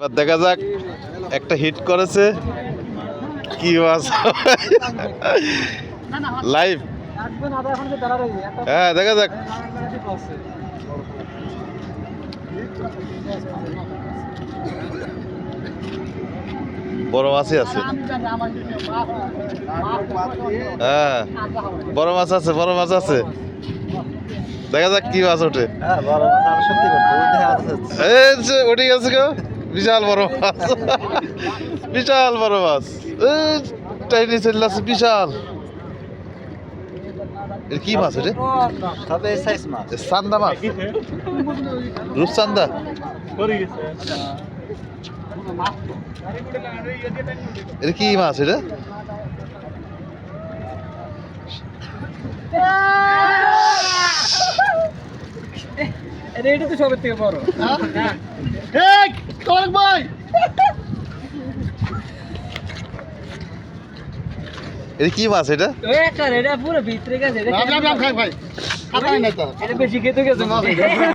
এবার দেখা যাক একটা হিট করেছে কি মাছ লাইভ। হ্যাঁ দেখা যাক। বড় মাছই আছে। হ্যাঁ বড় মাছ আছে, বড় মাছ আছে। দেখা যাক কি মাছ ওঠে। উঠে গেছে গো, বিশাল বড় মাছ, বিশাল বড় মাছ। টাইনি চলে আসছে বিশাল। কি মাছ এটা? চান্দা মাছ, রূপচান্দা। এটা কি মাছ এটা? এটা তো সবের থেকে বড়। এটা কি মাছ এটা? এটা পুরো ভিতরে গেছে, এটা বেশি খেতে গেছে।